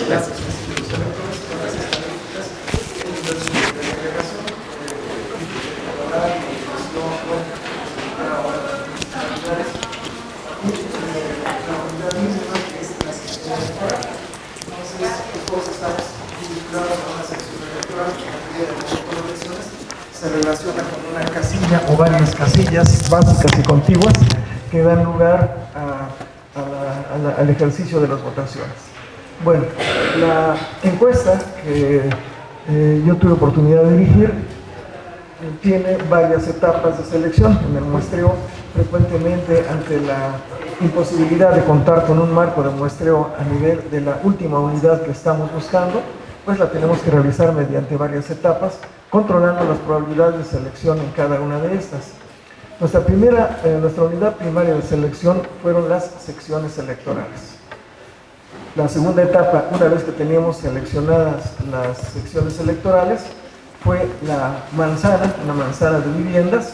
Gracias. Se relaciona con una casilla o varias casillas básicas y contiguas que dan lugar al ejercicio de las votaciones. Bueno, la encuesta que yo tuve oportunidad de dirigir tiene varias etapas de selección. En el muestreo, frecuentemente ante la imposibilidad de contar con un marco de muestreo a nivel de la última unidad que estamos buscando, pues la tenemos que realizar mediante varias etapas, controlando las probabilidades de selección en cada una de estas. Nuestra unidad primaria de selección fueron las secciones electorales. La segunda etapa, una vez que teníamos seleccionadas las secciones electorales, fue una manzana de viviendas,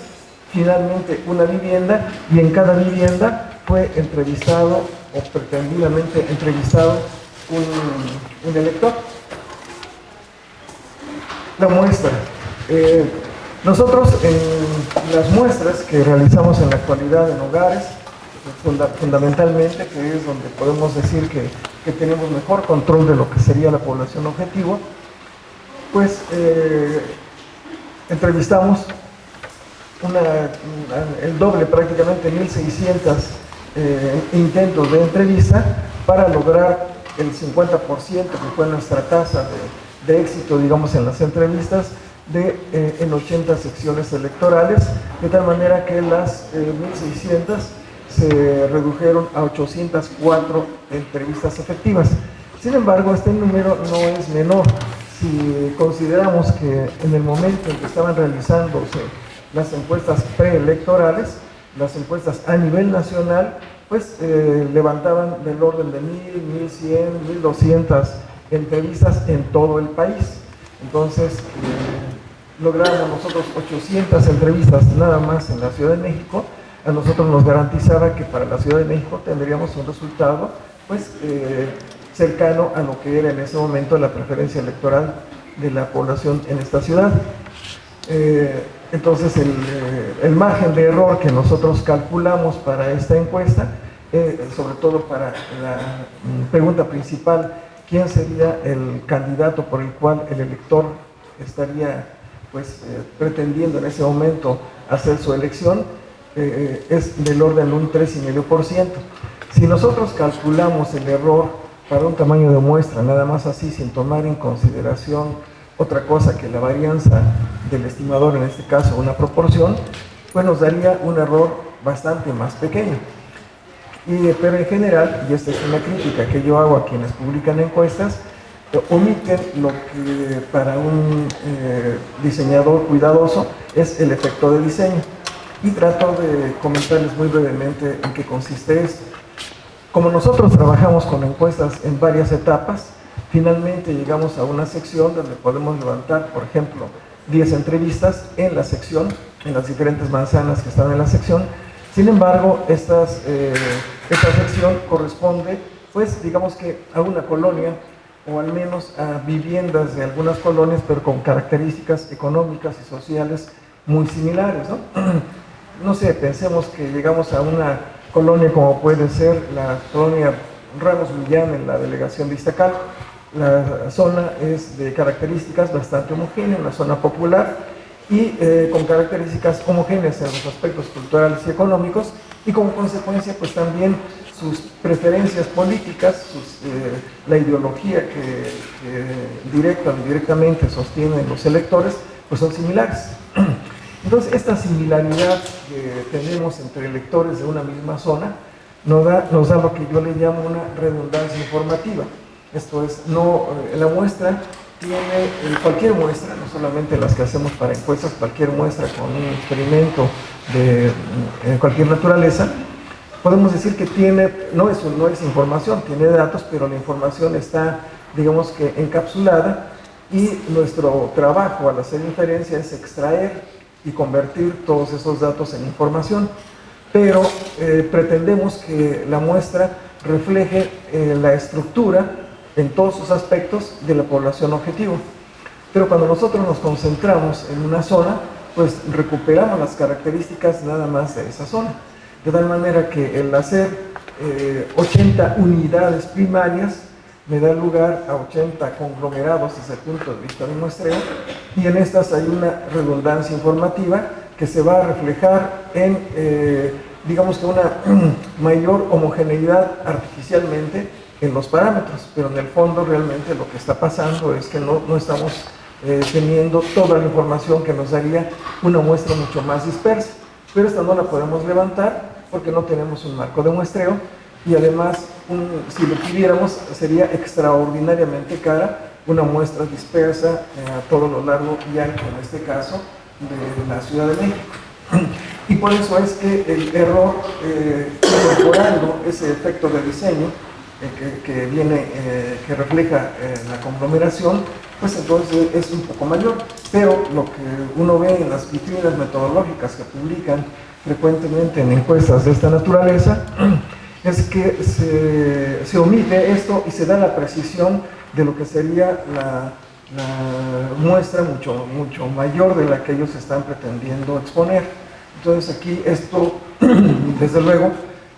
finalmente una vivienda, y en cada vivienda fue entrevistado o pretendidamente entrevistado un elector. La muestra. Nosotros en las muestras que realizamos en la actualidad en hogares, fundamentalmente, que es donde podemos decir que tenemos mejor control de lo que sería la población objetivo, pues entrevistamos el doble, prácticamente 1.600 intentos de entrevista para lograr el 50%, que fue nuestra tasa de éxito, digamos, en las entrevistas en 80 secciones electorales, de tal manera que las 1.600 se redujeron a 804 entrevistas efectivas. Sin embargo, este número no es menor. Si consideramos que en el momento en que estaban realizándose las encuestas preelectorales, las encuestas a nivel nacional, pues levantaban del orden de 1.000, 1.100, 1.200 entrevistas en todo el país. Entonces, logramos nosotros 800 entrevistas nada más en la Ciudad de México. A nosotros nos garantizaba que para la Ciudad de México tendríamos un resultado pues cercano a lo que era en ese momento la preferencia electoral de la población en esta ciudad. Entonces el margen de error que nosotros calculamos para esta encuesta, sobre todo para la pregunta principal, ¿quién sería el candidato por el cual el elector estaría pues pretendiendo en ese momento hacer su elección? Es del orden de un 3,5%. Si nosotros calculamos el error para un tamaño de muestra, nada más así, sin tomar en consideración otra cosa que la varianza del estimador, en este caso una proporción, pues nos daría un error bastante más pequeño. Pero en general, y esta es una crítica que yo hago a quienes publican encuestas, omiten lo que para un diseñador cuidadoso es el efecto de diseño. Y trato de comentarles muy brevemente en qué consiste esto. Como nosotros trabajamos con encuestas en varias etapas, finalmente llegamos a una sección donde podemos levantar, por ejemplo, 10 entrevistas en la sección, en las diferentes manzanas que están en la sección. Sin embargo, esta sección corresponde, pues, digamos que a una colonia, o al menos a viviendas de algunas colonias, pero con características económicas y sociales muy similares, ¿no? No sé, pensemos que llegamos a una colonia como puede ser la colonia Ramos Millán en la delegación de Iztacalco. La zona es de características bastante homogéneas, una zona popular y con características homogéneas en los aspectos culturales y económicos, y como consecuencia pues también sus preferencias políticas, la ideología que directa o indirectamente sostienen los electores, pues son similares. Entonces, esta similaridad que tenemos entre electores de una misma zona nos da lo que yo le llamo una redundancia informativa. Esto es, la muestra tiene, cualquier muestra, no solamente las que hacemos para encuestas, cualquier muestra con un experimento de cualquier naturaleza, podemos decir que no es información, tiene datos, pero la información está, digamos que encapsulada, y nuestro trabajo al hacer inferencia es extraer y convertir todos esos datos en información, pero pretendemos que la muestra refleje la estructura en todos sus aspectos de la población objetivo. Pero cuando nosotros nos concentramos en una zona, pues recuperamos las características nada más de esa zona. De tal manera que el hacer 80 unidades primarias me da lugar a 80 conglomerados desde el punto de vista de muestreo, y en estas hay una redundancia informativa que se va a reflejar en, digamos que una mayor homogeneidad artificialmente en los parámetros, pero en el fondo realmente lo que está pasando es que no estamos teniendo toda la información que nos daría una muestra mucho más dispersa, pero esta no la podemos levantar porque no tenemos un marco de muestreo, y además si lo pidiéramos sería extraordinariamente cara una muestra dispersa a todo lo largo y ancho, en este caso de la Ciudad de México. Y por eso es que el error, incorporando ese efecto de diseño que viene, que refleja la conglomeración, pues entonces es un poco mayor. Pero lo que uno ve en las vitrinas metodológicas que publican frecuentemente en encuestas de esta naturaleza es que se omite esto y se da la precisión de lo que sería la muestra mucho mayor de la que ellos están pretendiendo exponer. Entonces aquí esto, desde luego,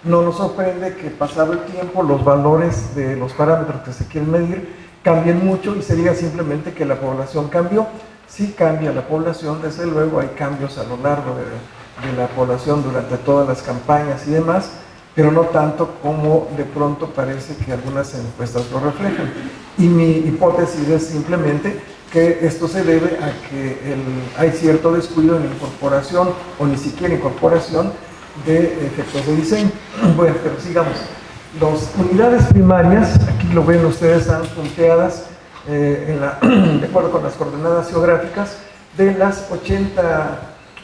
no nos sorprende que pasado el tiempo los valores de los parámetros que se quieren medir cambien mucho y se diga simplemente que la población cambió. Sí cambia la población, desde luego hay cambios a lo largo de la población durante todas las campañas y demás, pero no tanto como de pronto parece que algunas encuestas lo reflejan. Y mi hipótesis es simplemente que esto se debe a que hay cierto descuido en la incorporación, o ni siquiera incorporación, de efectos de diseño. Bueno, pero sigamos. Las unidades primarias, aquí lo ven ustedes, están punteadas de acuerdo con las coordenadas geográficas de las 80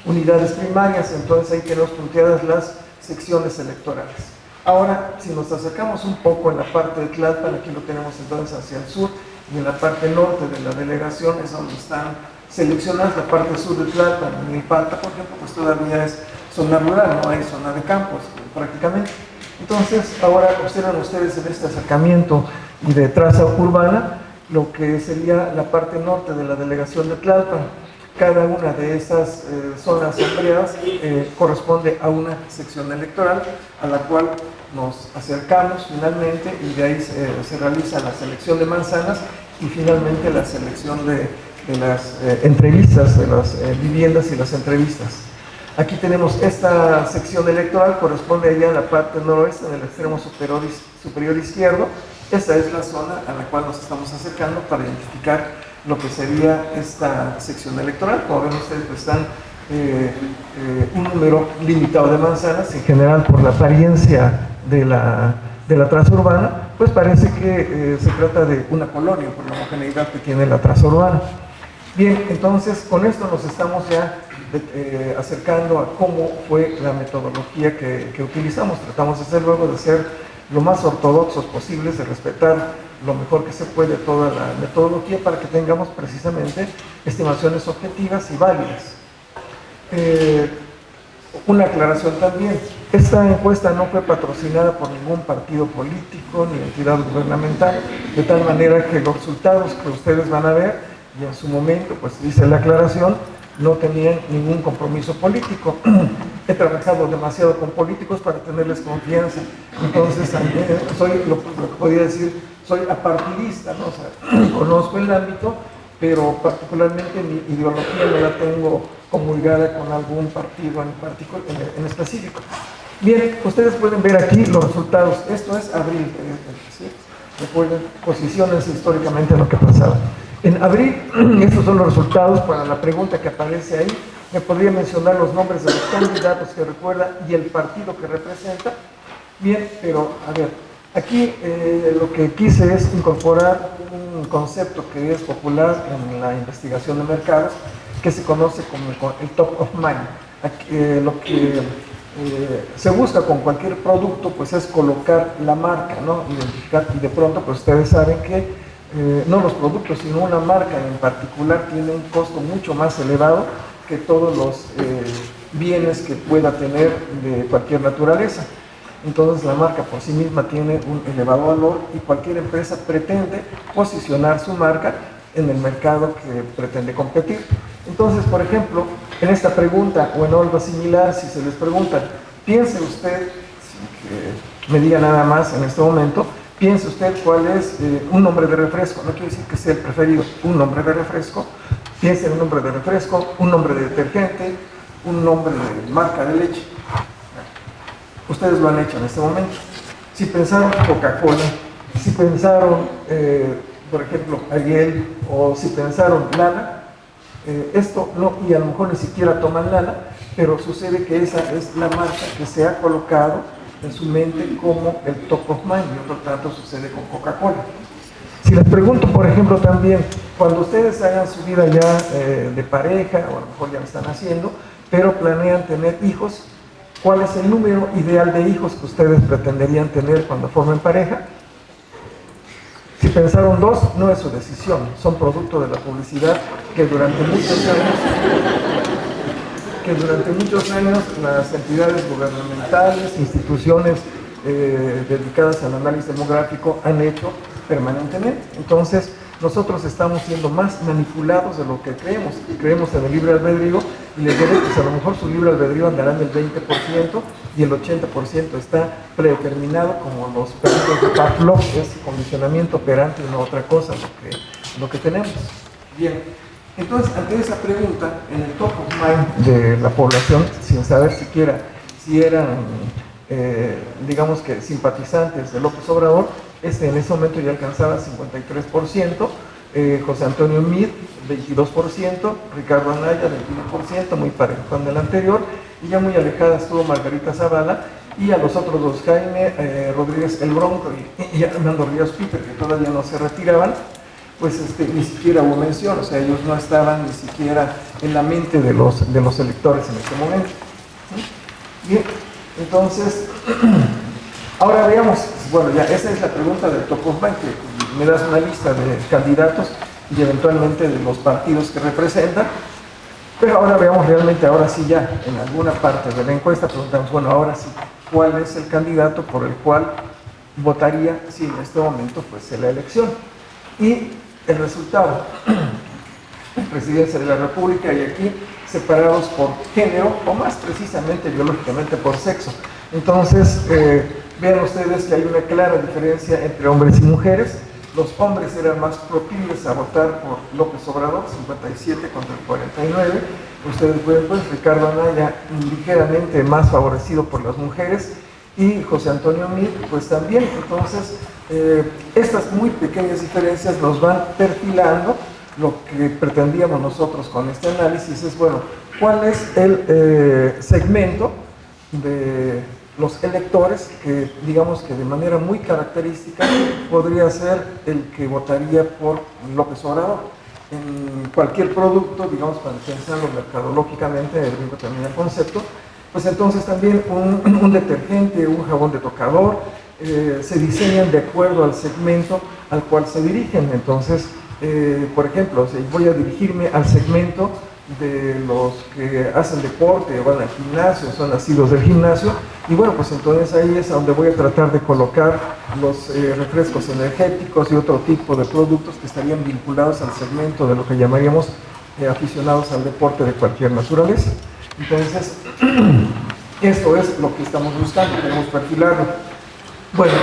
unidades primarias. Entonces ahí tenemos punteadas las secciones electorales. Ahora, si nos acercamos un poco en la parte de Tlalpan, aquí lo tenemos entonces hacia el sur, y en la parte norte de la delegación es donde están seleccionadas. La parte sur de Tlalpan, en Milpalta, por ejemplo, pues todavía es zona rural, no hay zona de campos prácticamente. Entonces, ahora observan ustedes en este acercamiento y de traza urbana lo que sería la parte norte de la delegación de Tlalpan. Cada una de esas zonas sombreadas corresponde a una sección electoral a la cual nos acercamos finalmente, y de ahí se realiza la selección de manzanas y finalmente la selección de las entrevistas, de las viviendas y las entrevistas. Aquí tenemos esta sección electoral, corresponde allá a la parte noroeste, en el extremo superior izquierdo. Esta es la zona a la cual nos estamos acercando para identificar lo que sería esta sección electoral. Como ven ustedes, pues están un número limitado de manzanas. En general, por la apariencia de la traza urbana, pues parece que se trata de una colonia, por la homogeneidad que tiene la traza urbana. Bien, entonces con esto nos estamos ya acercando a cómo fue la metodología que utilizamos. Tratamos desde luego de ser lo más ortodoxos posibles, de respetar lo mejor que se puede toda la metodología para que tengamos precisamente estimaciones objetivas y válidas. Una aclaración también: esta encuesta no fue patrocinada por ningún partido político ni entidad gubernamental, de tal manera que los resultados que ustedes van a ver, y en su momento, pues dice la aclaración, no tenían ningún compromiso político. He trabajado demasiado con políticos para tenerles confianza, entonces también lo que podría decir, soy apartidista, ¿no? O sea, conozco el ámbito, pero particularmente mi ideología no la tengo comulgada con algún partido en específico. Bien, ustedes pueden ver aquí los resultados. Esto es abril, ¿sí? Recuerden, posiciones históricamente en lo que pasaba. En abril, estos son los resultados para la pregunta que aparece ahí. Me podría mencionar los nombres de los candidatos que recuerda y el partido que representa. Bien, pero a ver, aquí lo que quise es incorporar un concepto que es popular en la investigación de mercados, que se conoce como el top of mind. Aquí, lo que se busca con cualquier producto, pues es colocar la marca, ¿no? Identificar, y de pronto, pues ustedes saben que no los productos, sino una marca en particular tiene un costo mucho más elevado que todos los bienes que pueda tener de cualquier naturaleza. Entonces la marca por sí misma tiene un elevado valor y cualquier empresa pretende posicionar su marca en el mercado que pretende competir. Entonces, por ejemplo, en esta pregunta o en algo similar, si se les pregunta, piense usted, sin que me diga nada más en este momento, piense usted cuál es un nombre de refresco, no quiere decir que sea el preferido, un nombre de refresco, piense en un nombre de refresco, un nombre de detergente, un nombre de marca de leche. Ustedes lo han hecho en este momento. Si pensaron Coca-Cola, si pensaron, por ejemplo, Ariel, o si pensaron Lala, esto no, y a lo mejor ni siquiera toman Lala, pero sucede que esa es la marca que se ha colocado en su mente como el top of mind, y por lo tanto sucede con Coca-Cola. Si les pregunto, por ejemplo, también, cuando ustedes hagan su vida ya de pareja, o a lo mejor ya lo están haciendo, pero planean tener hijos, ¿cuál es el número ideal de hijos que ustedes pretenderían tener cuando formen pareja? Si pensaron 2, no es su decisión, son producto de la publicidad que durante muchos años las entidades gubernamentales, instituciones dedicadas al análisis demográfico han hecho permanentemente. Entonces, nosotros estamos siendo más manipulados de lo que creemos. Creemos en el libre albedrío y les diré que a lo mejor su libre albedrío andará en el 20% y el 80% está predeterminado, como los perritos de Pavlov, es condicionamiento operante y no otra cosa lo que tenemos. Bien, entonces ante esa pregunta, en el top of mind de la población, sin saber siquiera si eran, digamos que simpatizantes de López Obrador, en ese momento ya alcanzaba 53%, José Antonio Meade, 22%, Ricardo Anaya, 21%, muy parejo con el anterior, y ya muy alejada estuvo Margarita Zavala, y a los otros dos, Jaime Rodríguez el Bronco y Armando Ríos Peter, que todavía no se retiraban, pues ni siquiera hubo mención, o sea, ellos no estaban ni siquiera en la mente de los electores en este momento. Bien, entonces, ahora veamos, bueno, ya esa es la pregunta del top of mind, que me das una lista de candidatos y eventualmente de los partidos que representan, pero ahora veamos realmente, ahora sí ya, en alguna parte de la encuesta preguntamos, bueno, ahora sí, ¿cuál es el candidato por el cual votaría si en este momento fuese la elección? Y el resultado, presidencia de la República, y aquí separados por género, o más precisamente biológicamente por sexo. Entonces, vean ustedes que hay una clara diferencia entre hombres y mujeres. Los hombres eran más proclives a votar por López Obrador, 57 contra el 49. Ustedes pueden ver, Ricardo Anaya ligeramente más favorecido por las mujeres, y José Antonio Meade, pues también. Entonces, estas muy pequeñas diferencias nos van perfilando. Lo que pretendíamos nosotros con este análisis es, bueno, ¿cuál es el segmento de los electores que, digamos que de manera muy característica, podría ser el que votaría por López Obrador? En cualquier producto, digamos, para pensarlo mercadológicamente, brinco también el concepto, pues entonces también un detergente, un jabón de tocador, se diseñan de acuerdo al segmento al cual se dirigen. Entonces, por ejemplo, si voy a dirigirme al segmento de los que hacen deporte, van al gimnasio, son nacidos del gimnasio, y bueno, pues entonces ahí es a donde voy a tratar de colocar los refrescos energéticos y otro tipo de productos que estarían vinculados al segmento de lo que llamaríamos aficionados al deporte de cualquier naturaleza. Entonces, esto es lo que estamos buscando, queremos perfilarlo. Bueno,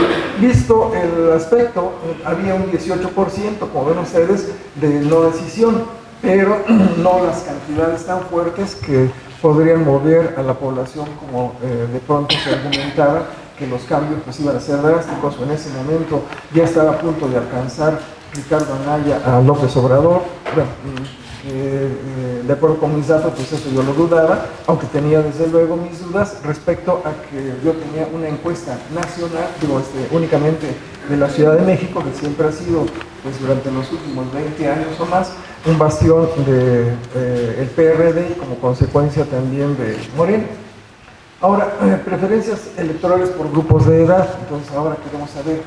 visto el aspecto, había un 18%, como ven ustedes, de no decisión, pero no las cantidades tan fuertes que podrían mover a la población como de pronto se argumentaba que los cambios pues iban a ser drásticos. En ese momento ya estaba a punto de alcanzar Ricardo Anaya a López Obrador. Bueno, de acuerdo con mis datos, pues eso yo lo dudaba, aunque tenía desde luego mis dudas respecto a que yo tenía una encuesta nacional, únicamente de la Ciudad de México, que siempre ha sido, pues durante los últimos 20 años o más, un bastión del PRD y como consecuencia también de Morena. Ahora, preferencias electorales por grupos de edad. Entonces ahora queremos saber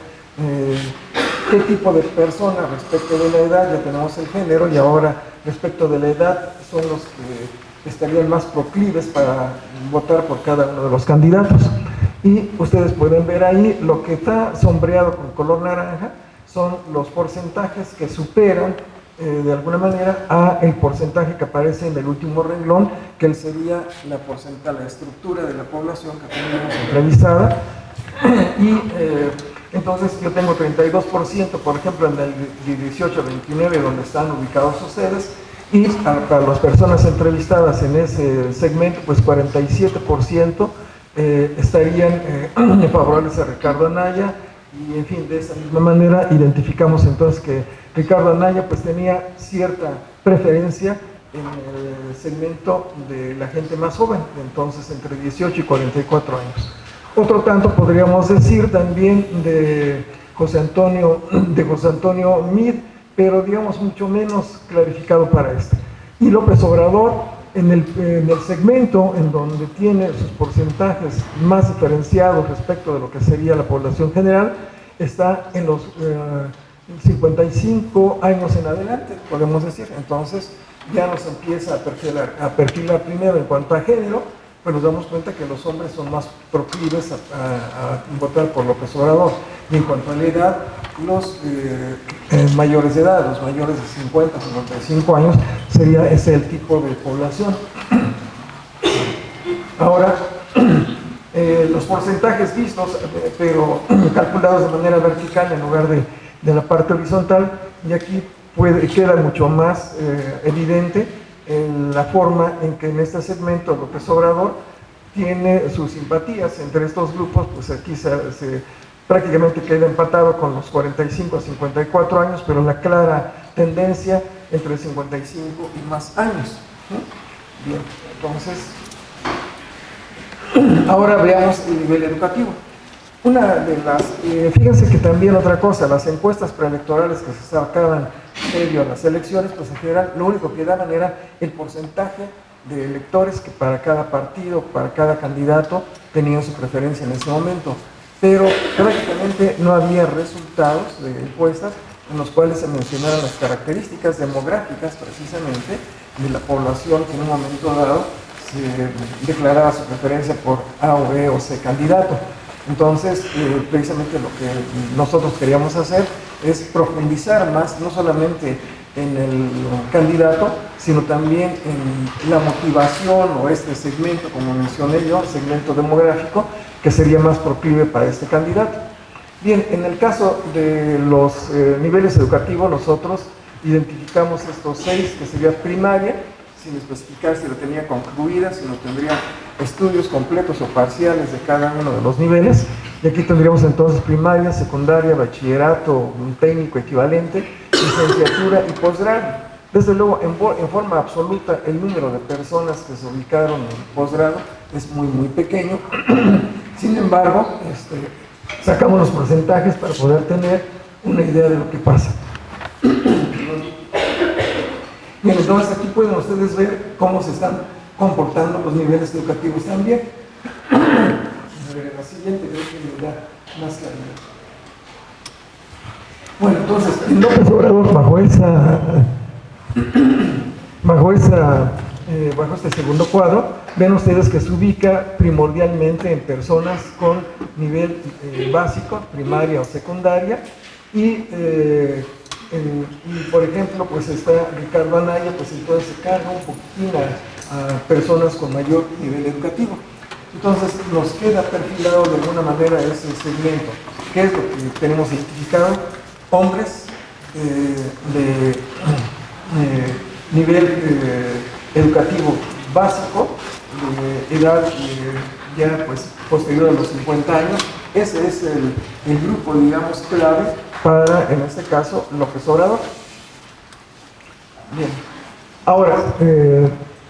qué tipo de persona respecto de la edad. Ya tenemos el género, y ahora respecto de la edad son los que estarían más proclives para votar por cada uno de los candidatos. Y ustedes pueden ver ahí lo que está sombreado con color naranja son los porcentajes que superan de alguna manera a el porcentaje que aparece en el último renglón, que él sería la estructura de la población que tenemos entrevistada. Y entonces yo tengo 32%, por ejemplo, en el 18-29, donde están ubicados ustedes, y para las personas entrevistadas en ese segmento, pues 47% estarían favorables a Ricardo Anaya, y en fin, de esa misma manera identificamos entonces que Ricardo Anaya pues tenía cierta preferencia en el segmento de la gente más joven, entonces entre 18 y 44 años. Otro tanto podríamos decir también de José Antonio Meade, pero digamos mucho menos clarificado para este. Y López Obrador, en el segmento en donde tiene sus porcentajes más diferenciados respecto de lo que sería la población general, está en los 55 años en adelante, podemos decir. Entonces ya nos empieza a perfilar primero en cuanto a género, pues nos damos cuenta que los hombres son más proclives a votar por López Obrador. Y en cuanto a la edad, los mayores de edad, los mayores de 50, 55 años, sería ese el tipo de población. Ahora, los porcentajes vistos, pero calculados de manera vertical en lugar de la parte horizontal, y aquí queda mucho más evidente la forma en que en este segmento López Obrador tiene sus simpatías entre estos grupos. Pues aquí prácticamente queda empatado con los 45 a 54 años, pero la clara tendencia entre 55 y más años. Bien, entonces, ahora veamos el nivel educativo. Una de las, fíjense que también otra cosa, las encuestas preelectorales que se sacaban previo a las elecciones, pues en general lo único que daban era el porcentaje de electores que para cada partido, para cada candidato tenían su preferencia en ese momento, pero prácticamente no había resultados de encuestas en los cuales se mencionaran las características demográficas precisamente de la población que en un momento dado se declaraba su preferencia por A o B o C candidato. Entonces, precisamente lo que nosotros queríamos hacer es profundizar más, no solamente en el candidato, sino también en la motivación o este segmento, como mencioné yo, segmento demográfico, que sería más proclive para este candidato. Bien, en el caso de los niveles educativos, nosotros identificamos estos 6, que sería primaria, sin especificar si lo tenía concluida, si no tendría estudios completos o parciales de cada uno de los niveles. Y aquí tendríamos entonces primaria, secundaria, bachillerato, un técnico equivalente, licenciatura y posgrado. Desde luego, en forma absoluta, el número de personas que se ubicaron en posgrado es muy, muy pequeño. Sin embargo, sacamos los porcentajes para poder tener una idea de lo que pasa. Bien, entonces aquí pueden ustedes ver cómo se están comportando los niveles educativos también. A ver, en la siguiente creo que me da más claridad. Bueno, entonces, López Obrador, bajo este segundo cuadro, ven ustedes que se ubica primordialmente en personas con nivel básico, primaria o secundaria, y por ejemplo, pues está Ricardo Anaya, pues entonces se carga un poquitín a personas con mayor nivel educativo. Entonces nos queda perfilado de alguna manera ese segmento. ¿Qué es lo que tenemos identificado? Hombres de nivel educativo básico, de edad ya pues posterior a los 50 años. Ese es el grupo, digamos, clave para, en este caso, López Obrador. Bien, ahora,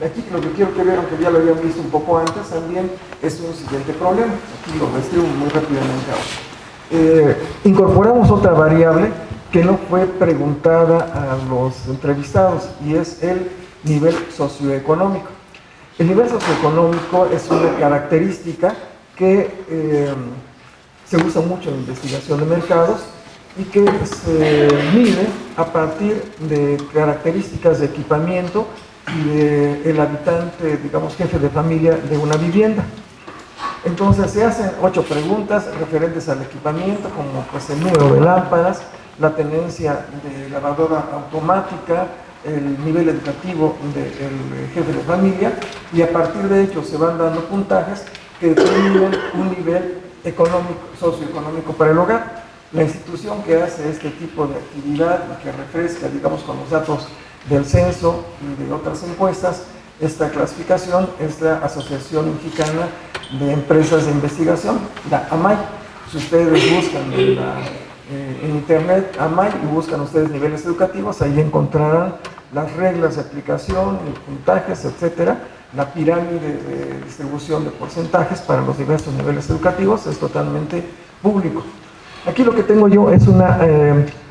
aquí lo que quiero que vean, aunque ya lo habían visto un poco antes, también es un siguiente problema. Aquí lo describo muy rápidamente ahora. Incorporamos otra variable que no fue preguntada a los entrevistados, y es el nivel socioeconómico. El nivel socioeconómico es una característica que se usa mucho en investigación de mercados y que se mide a partir de características de equipamiento y del habitante, digamos, jefe de familia de una vivienda. Entonces se hacen 8 preguntas referentes al equipamiento, como pues el número de lámparas, la tenencia de lavadora automática, el nivel educativo del jefe de familia, y a partir de ello se van dando puntajes que determinan un nivel económico, socioeconómico para el hogar. La institución que hace este tipo de actividad y que refresca, digamos, con los datos del censo y de otras encuestas, esta clasificación es la Asociación Mexicana de Empresas de Investigación, la AMAI. Si ustedes buscan en internet AMAI y buscan ustedes niveles educativos, ahí encontrarán las reglas de aplicación, puntajes, etcétera. La pirámide de distribución de porcentajes para los diversos niveles educativos es totalmente público. Aquí lo que tengo yo es una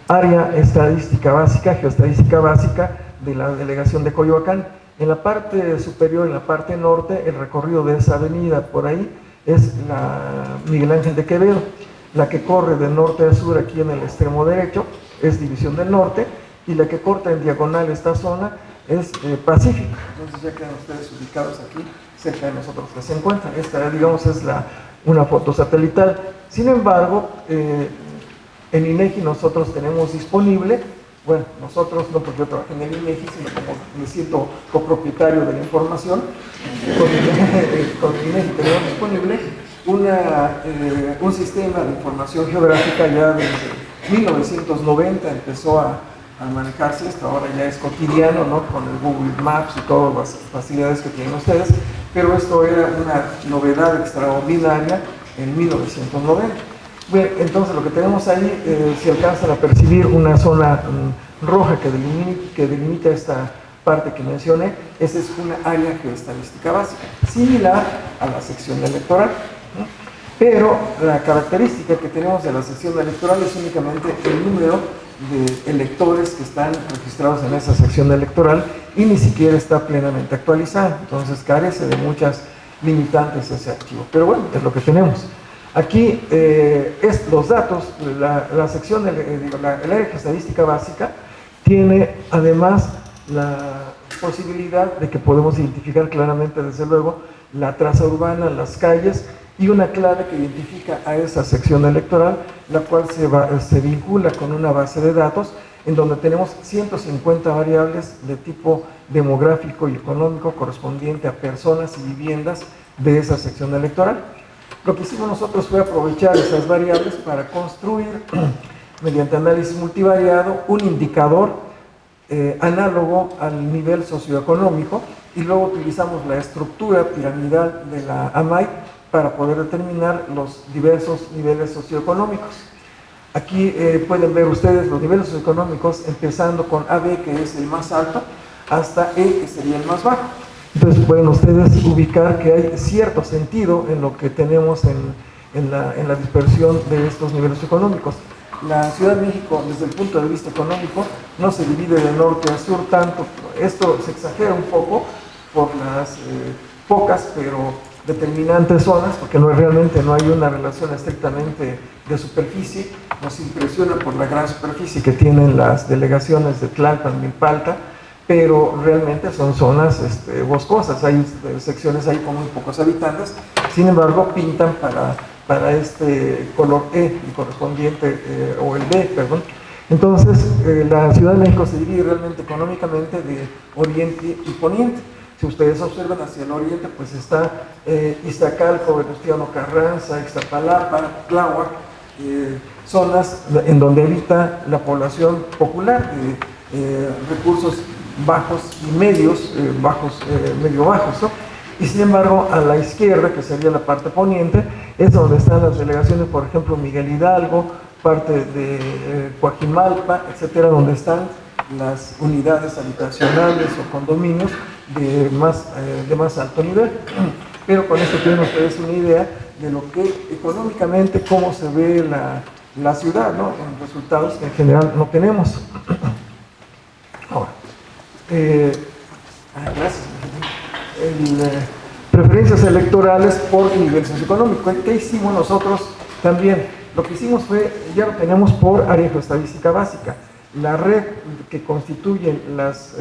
área estadística básica, geoestadística básica de la delegación de Coyoacán. En la parte superior, en la parte norte, el recorrido de esa avenida por ahí es la Miguel Ángel de Quevedo. La que corre de norte a sur aquí en el extremo derecho es División del Norte, y la que corta en diagonal esta zona es Pacífico. Entonces ya quedan ustedes ubicados aquí cerca de nosotros que se encuentran. Esta, digamos, es una foto satelital. Sin embargo, en INEGI nosotros tenemos disponible, bueno, nosotros no porque yo trabajé en el INEGI, sino como me siento copropietario de la información, con INEGI tenemos disponible un sistema de información geográfica. Ya desde 1990 empezó a manejarse esto, ahora ya es cotidiano, ¿no?, con el Google Maps y todas las facilidades que tienen ustedes, pero esto era una novedad extraordinaria en 1990. Bien, entonces lo que tenemos ahí, si alcanzan a percibir una zona roja que delimita esta parte que mencioné, esa es una área geoestadística básica, similar a la sección electoral, ¿no? Pero la característica que tenemos de la sección electoral es únicamente el número de electores que están registrados en esa sección electoral, y ni siquiera está plenamente actualizada, entonces carece de muchas limitantes ese archivo, pero bueno, es lo que tenemos. Aquí los datos, la sección, el área estadística básica tiene además la posibilidad de que podemos identificar claramente, desde luego, la traza urbana, las calles, y una clave que identifica a esa sección electoral, la cual se vincula con una base de datos en donde tenemos 150 variables de tipo demográfico y económico correspondiente a personas y viviendas de esa sección electoral. Lo que hicimos nosotros fue aprovechar esas variables para construir, mediante análisis multivariado, un indicador análogo al nivel socioeconómico, y luego utilizamos la estructura piramidal de la AMAI para poder determinar los diversos niveles socioeconómicos. Aquí pueden ver ustedes los niveles socioeconómicos, empezando con AB, que es el más alto, hasta E, que sería el más bajo. Entonces pueden ustedes ubicar que hay cierto sentido en lo que tenemos en la dispersión de estos niveles económicos. La Ciudad de México, desde el punto de vista económico, no se divide de norte a sur tanto. Esto se exagera un poco por las pocas pero determinantes zonas, porque realmente no hay una relación estrictamente de superficie. Nos impresiona por la gran superficie que tienen las delegaciones de Tlalpan, Milpalta, pero realmente son zonas boscosas. Hay secciones ahí con muy pocos habitantes, sin embargo pintan para este color E, el correspondiente, o el B, perdón. Entonces la Ciudad de México se divide realmente económicamente de oriente y poniente. Si ustedes observan hacia el oriente, pues está Iztacalco, Venustiano Carranza, Ixtapalapa, Tláhuac, zonas en donde habita la población popular de recursos bajos y medios, medio bajos, ¿no? Y sin embargo, a la izquierda, que sería la parte poniente, es donde están las delegaciones, por ejemplo, Miguel Hidalgo, parte de Coajimalpa, etcétera, donde están las unidades habitacionales o condominios de más alto nivel. Pero con esto tienen ustedes una idea de lo que económicamente, cómo se ve la ciudad, ¿no?, en resultados que en general no tenemos. Ahora, gracias. Preferencias electorales por nivel socioeconómico. ¿Qué hicimos nosotros también? Lo que hicimos fue, ya lo tenemos por área geoestadística básica. La red que constituyen las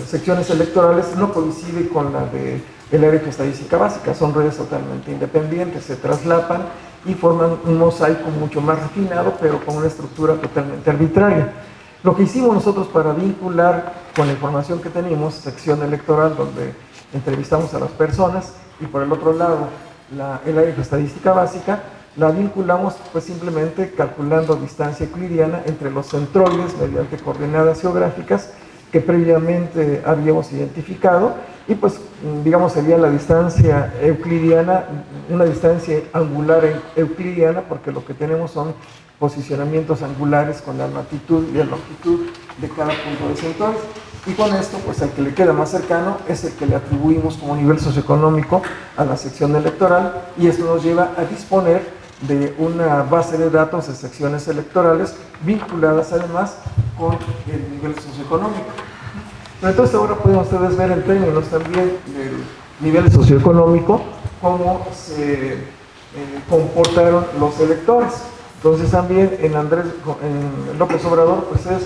secciones electorales no coincide con la de el área de estadística básica. Son redes totalmente independientes, se traslapan y forman un mosaico mucho más refinado, pero con una estructura totalmente arbitraria. Lo que hicimos nosotros para vincular con la información que tenemos, sección electoral donde entrevistamos a las personas, y por el otro lado el área de estadística básica, la vinculamos pues simplemente calculando distancia euclidiana entre los centroides mediante coordenadas geográficas que previamente habíamos identificado, y pues digamos sería la distancia euclidiana, una distancia angular euclidiana, porque lo que tenemos son posicionamientos angulares con la latitud y la longitud de cada punto de centroide. Y con esto, pues el que le queda más cercano es el que le atribuimos como nivel socioeconómico a la sección electoral, y esto nos lleva a disponer de una base de datos de secciones electorales vinculadas además con el nivel socioeconómico. Pero entonces ahora pueden ustedes ver en términos también del nivel socioeconómico cómo se comportaron los electores. Entonces también en López Obrador pues es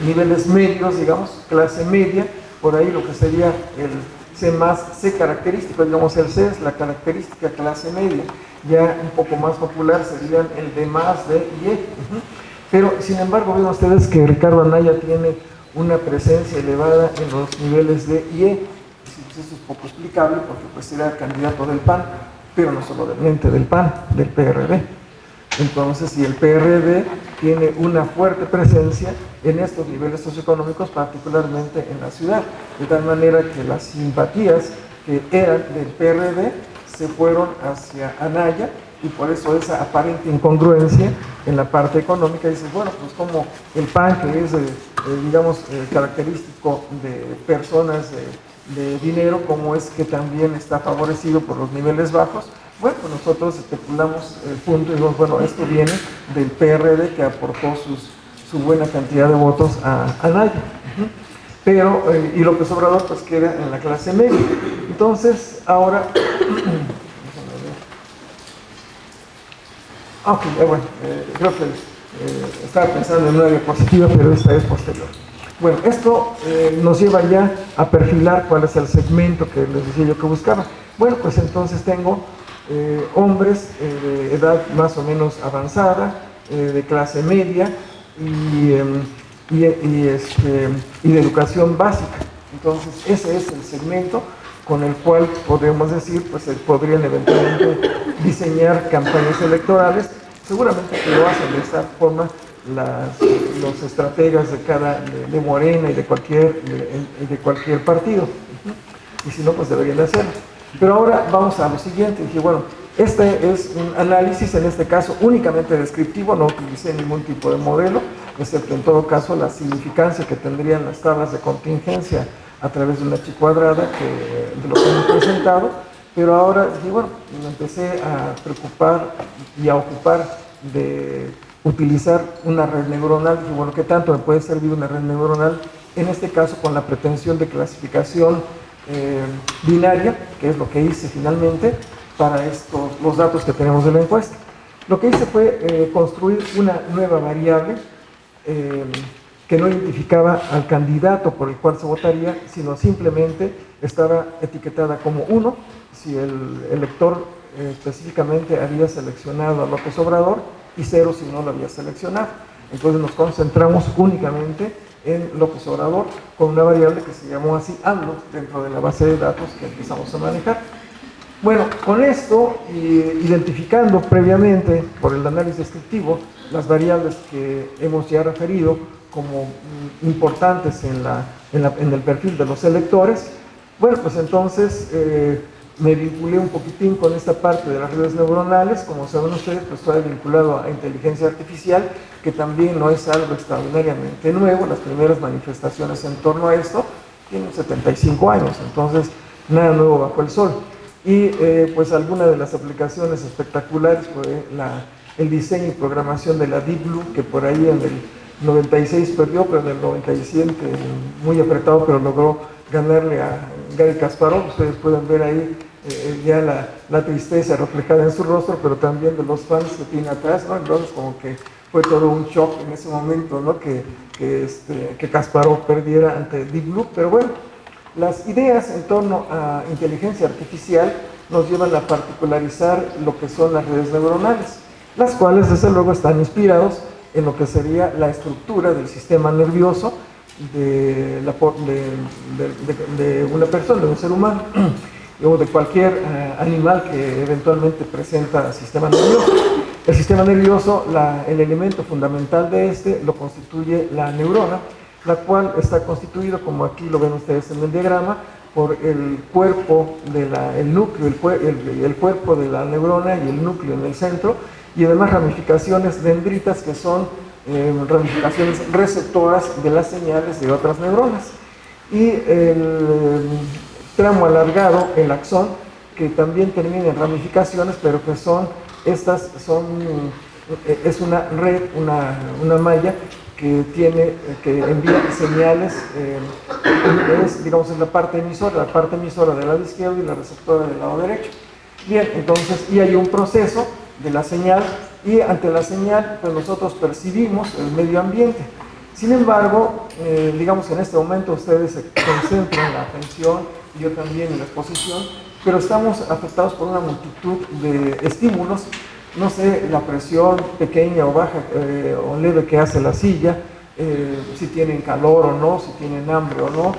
niveles medios, digamos, clase media, por ahí lo que sería el C característico, digamos el C es la característica clase media, ya un poco más popular serían el D más, D y E. Pero sin embargo ven ustedes que Ricardo Anaya tiene una presencia elevada en los niveles D y E. Pues esto es poco explicable porque pues era candidato del PAN, pero no solamente del PAN, del PRD. Entonces, si el PRD tiene una fuerte presencia en estos niveles socioeconómicos, particularmente en la ciudad, de tal manera que las simpatías que eran del PRD se fueron hacia Anaya, y por eso esa aparente incongruencia en la parte económica. Dices, bueno, pues como el PAN, que es, digamos, característico de personas de dinero, como es que también está favorecido por los niveles bajos. Bueno, pues nosotros especulamos el punto y digo, bueno, esto viene del PRD que aportó su buena cantidad de votos a Anaya. Pero, y López Obrador pues queda en la clase media. Entonces, ahora, bueno, creo que estaba pensando en una diapositiva, pero esta es posterior. Bueno, esto nos lleva ya a perfilar cuál es el segmento que les decía yo que buscaba. Bueno, pues entonces tengo hombres de edad más o menos avanzada, de clase media y de educación básica. Entonces ese es el segmento con el cual podemos decir, pues podrían eventualmente diseñar campañas electorales. Seguramente que lo hacen de esta forma los estrategas de Morena y de cualquier partido, y si no, pues deberían de hacerlo. Pero ahora vamos a lo siguiente. Dije, bueno, este es un análisis, en este caso únicamente descriptivo, no utilicé ningún tipo de modelo, excepto en todo caso la significancia que tendrían las tablas de contingencia a través de una H cuadrada de lo que hemos presentado. Pero ahora dije, bueno, me empecé a preocupar y a ocupar de utilizar una red neuronal. Dije, bueno, ¿qué tanto me puede servir una red neuronal? En este caso con la pretensión de clasificación binaria, que es lo que hice finalmente para los datos que tenemos de la encuesta. Lo que hice fue construir una nueva variable que no identificaba al candidato por el cual se votaría, sino simplemente estaba etiquetada como 1 si el elector específicamente había seleccionado a López Obrador, y 0 si no lo había seleccionado. Entonces nos concentramos únicamente en López Obrador con una variable que se llamó así AMLO dentro de la base de datos que empezamos a manejar. Bueno, con esto, identificando previamente por el análisis descriptivo las variables que hemos ya referido como importantes en el perfil de los electores, bueno, pues entonces me vinculé un poquitín con esta parte de las redes neuronales. Como saben ustedes, pues estoy vinculado a inteligencia artificial, que también no es algo extraordinariamente nuevo. Las primeras manifestaciones en torno a esto tienen 75 años, entonces nada nuevo bajo el sol. Y pues alguna de las aplicaciones espectaculares fue el diseño y programación de la Deep Blue, que por ahí en el 96 perdió, pero en el 97 muy apretado, pero logró ganarle a Garry Kasparov. Ustedes pueden ver ahí ya la tristeza reflejada en su rostro, pero también de los fans que tiene atrás, ¿no? Entonces como que fue todo un shock en ese momento, ¿no? Que Kasparov perdiera ante Deep Blue. Pero bueno, Las ideas en torno a inteligencia artificial nos llevan a particularizar lo que son las redes neuronales, las cuales desde luego están inspirados en lo que sería la estructura del sistema nervioso de una persona, de un ser humano, o de cualquier animal que eventualmente presenta sistema nervioso. El sistema nervioso, el elemento fundamental de este lo constituye la neurona, la cual está constituido, como aquí lo ven ustedes en el diagrama, por el cuerpo, el núcleo, el cuerpo de la neurona y el núcleo en el centro, y además ramificaciones dendritas que son ramificaciones receptoras de las señales de otras neuronas. Y el tramo alargado, el axón, que también termina en ramificaciones, pero que es una red, una malla que envía señales, digamos, en la parte emisora del lado izquierdo y la receptora del lado derecho. Bien, entonces, y hay un proceso de la señal, y ante la señal, pues nosotros percibimos el medio ambiente. Sin embargo, digamos, en este momento ustedes se concentran la atención, yo también en la exposición, pero estamos afectados por una multitud de estímulos. No sé, la presión pequeña o baja o leve que hace la silla, si tienen calor o no, si tienen hambre o no,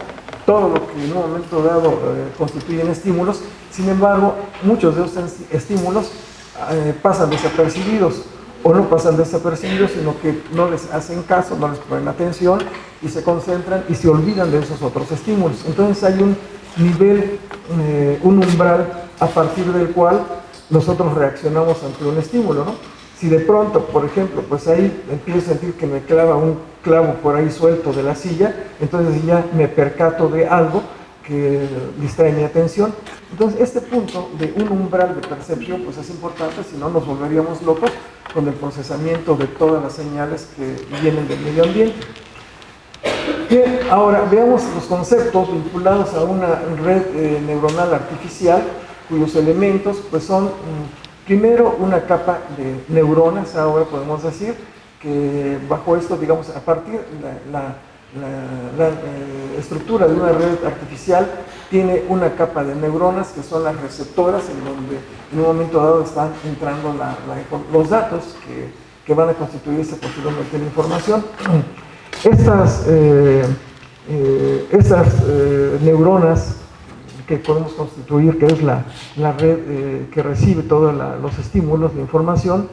todo lo que en un momento dado constituyen estímulos. Sin embargo, muchos de esos estímulos pasan desapercibidos, o no pasan desapercibidos, sino que no les hacen caso, no les ponen atención y se concentran y se olvidan de esos otros estímulos. Entonces hay un nivel, un umbral a partir del cual nosotros reaccionamos ante un estímulo, ¿no? Si de pronto, por ejemplo, pues ahí empiezo a sentir que me clava un clavo por ahí suelto de la silla, entonces ya me percato de algo que distrae mi atención. Entonces este punto de un umbral de percepción pues es importante, si no nos volveríamos locos con el procesamiento de todas las señales que vienen del medio ambiente. Bien, ahora veamos los conceptos vinculados a una red neuronal artificial, cuyos elementos pues son primero una capa de neuronas. Ahora podemos decir que bajo esto, digamos, a partir de la estructura de una red artificial tiene una capa de neuronas que son las receptoras, en donde en un momento dado están entrando los datos que van a constituirse posteriormente la información. Estas neuronas que podemos constituir, que es la red que recibe todos los estímulos de información,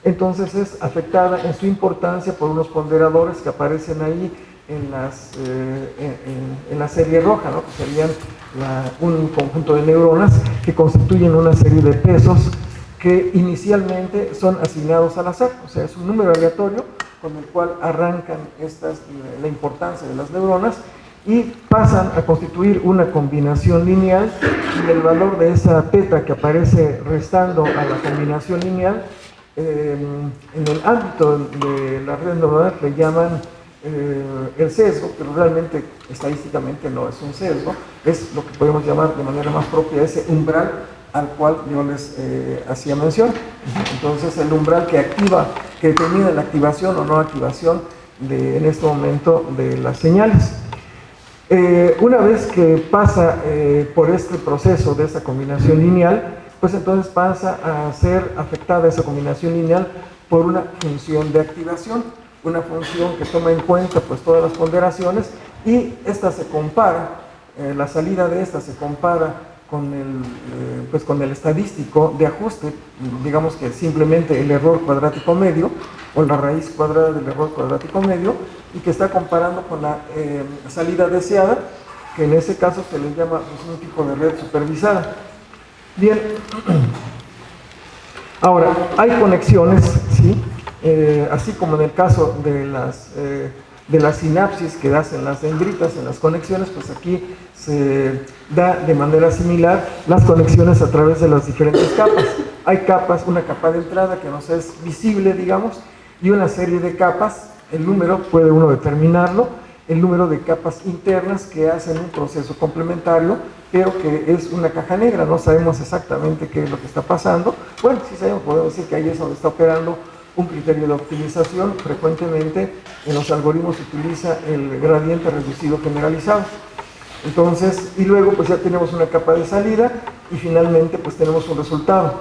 entonces es afectada en su importancia por unos ponderadores que aparecen ahí en la serie roja, ¿no? Que serían un conjunto de neuronas que constituyen una serie de pesos que inicialmente son asignados al azar, o sea, es un número aleatorio con el cual arrancan la importancia de las neuronas y pasan a constituir una combinación lineal, y el valor de esa teta que aparece restando a la combinación lineal, en el ámbito de la red neuronal le llaman el sesgo, pero realmente estadísticamente no es un sesgo, es lo que podemos llamar de manera más propia ese umbral al cual yo les hacía mención. Entonces el umbral que determina la activación o no activación en este momento de las señales. Una vez que pasa por este proceso de esa combinación lineal, pues entonces pasa a ser afectada esa combinación lineal por una función de activación, una función que toma en cuenta pues todas las ponderaciones, y esta se compara, la salida de esta se compara con el estadístico de ajuste, digamos que simplemente el error cuadrático medio o la raíz cuadrada del error cuadrático medio, y que está comparando con la salida deseada, que en ese caso se le llama pues, un tipo de red supervisada. Bien, ahora hay conexiones, ¿sí? Así como en el caso de las sinapsis que hacen las dendritas en las conexiones, pues aquí se da de manera similar las conexiones a través de las diferentes capas. Hay capas, una capa de entrada que nos es visible, digamos, y una serie de capas. El número puede uno determinarlo, el número de capas internas que hacen un proceso complementario, pero que es una caja negra, no sabemos exactamente qué es lo que está pasando. Bueno, sí sabemos, podemos decir que ahí es donde está operando un criterio de optimización. Frecuentemente en los algoritmos se utiliza el gradiente reducido generalizado. Entonces, y luego pues ya tenemos una capa de salida y finalmente pues tenemos un resultado.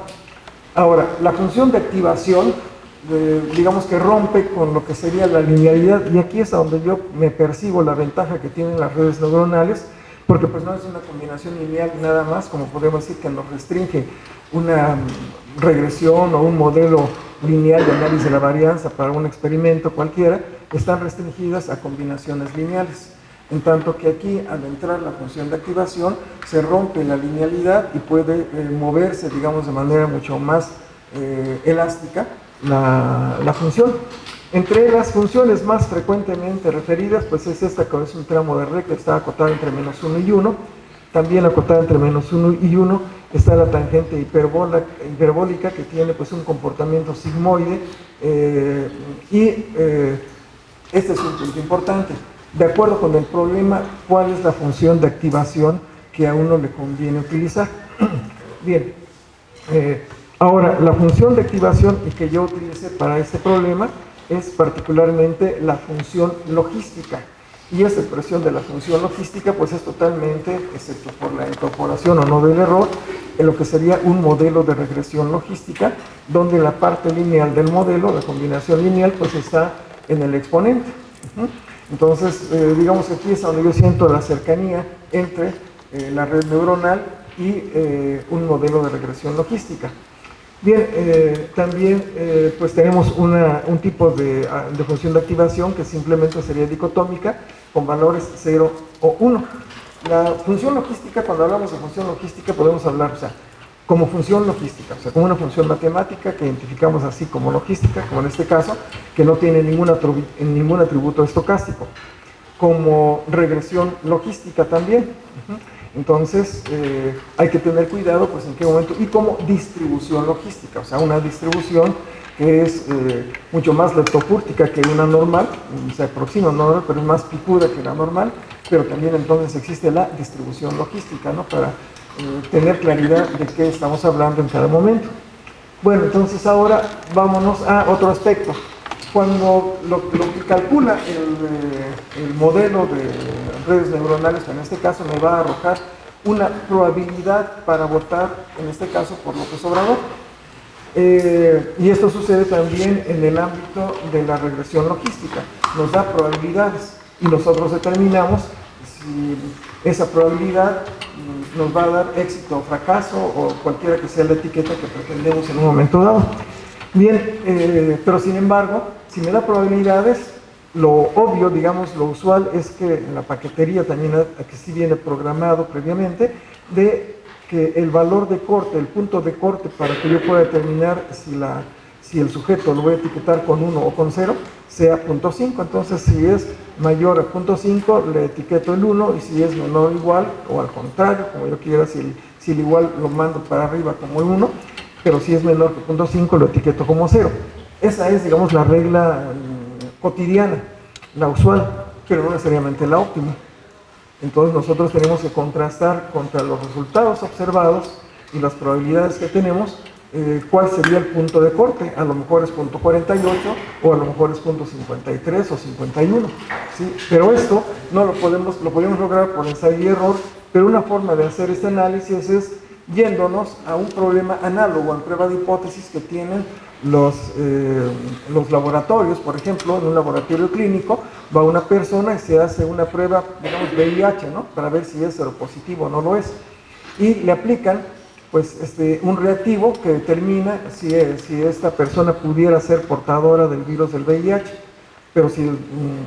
Ahora, la función de activación, digamos que rompe con lo que sería la linealidad, y aquí es a donde yo me percibo la ventaja que tienen las redes neuronales, porque pues no es una combinación lineal nada más, como podemos decir que nos restringe una regresión o un modelo lineal de análisis de la varianza para un experimento cualquiera, están restringidas a combinaciones lineales. En tanto que aquí, al entrar la función de activación, se rompe la linealidad y puede moverse, digamos, de manera mucho más elástica la función. Entre las funciones más frecuentemente referidas, pues es esta que es un tramo de recta, está acotada entre -1 y 1. También acotada entre -1 y 1 está la tangente hiperbólica, que tiene pues un comportamiento sigmoide, este es un punto importante. De acuerdo con el problema, ¿cuál es la función de activación que a uno le conviene utilizar? Bien, ahora la función de activación que yo utilicé para este problema es particularmente la función logística. Y esta expresión de la función logística pues es totalmente, excepto por la incorporación o no del error, en lo que sería un modelo de regresión logística, donde la parte lineal del modelo, la combinación lineal, pues está en el exponente. Entonces, digamos que aquí es donde yo siento la cercanía entre la red neuronal y un modelo de regresión logística. Bien, también pues tenemos un tipo de función de activación que simplemente sería dicotómica con valores 0 o 1. La función logística, cuando hablamos de función logística, podemos hablar, o sea, como función logística, o sea, como una función matemática que identificamos así como logística, como en este caso, que no tiene ningún atributo estocástico, como regresión logística también. Entonces, hay que tener cuidado, pues, en qué momento, y como distribución logística, o sea, una distribución que es mucho más leptocúrtica que una normal, se aproxima a una normal, pero es más picuda que la normal, pero también entonces existe la distribución logística, ¿no? Para tener claridad de qué estamos hablando en cada momento. Bueno, entonces ahora vámonos a otro aspecto. Cuando lo que calcula el modelo de redes neuronales, en este caso me va a arrojar una probabilidad para votar, en este caso por López Obrador. Y esto sucede también en el ámbito de la regresión logística. Nos da probabilidades y nosotros determinamos si esa probabilidad nos va a dar éxito o fracaso o cualquiera que sea la etiqueta que pretendemos en un momento dado. Bien, pero sin embargo, si me da probabilidades, lo obvio, digamos, lo usual es que en la paquetería también aquí sí viene programado previamente de que el valor de corte, el punto de corte para que yo pueda determinar si el sujeto lo voy a etiquetar con 1 o con 0, sea 0.5. Entonces, si es mayor a 0.5, le etiqueto el 1, y si es menor o igual, o al contrario, como yo quiera, si el igual lo mando para arriba como el 1, pero si es menor que 0.5, lo etiqueto como 0. Esa es, digamos, la regla cotidiana, la usual, pero no necesariamente la óptima. Entonces nosotros tenemos que contrastar contra los resultados observados y las probabilidades que tenemos, cuál sería el punto de corte. A lo mejor es 0.48 o a lo mejor es 0.53 o 51, ¿sí? Pero esto no lo podemos lograr por ensayo y error, pero una forma de hacer este análisis es yéndonos a un problema análogo en prueba de hipótesis que tienen los laboratorios. Por ejemplo, en un laboratorio clínico va una persona y se hace una prueba, digamos, VIH, ¿no? Para ver si es seropositivo o no lo es. Y le aplican, pues, un reactivo que determina si esta persona pudiera ser portadora del virus del VIH. Pero si el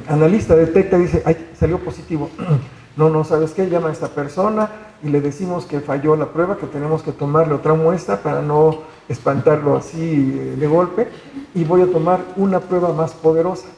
analista detecta y dice, ¡ay, salió positivo! No, ¿sabes qué? Llama a esta persona y le decimos que falló la prueba, que tenemos que tomarle otra muestra para no espantarlo así de golpe, y voy a tomar una prueba más poderosa,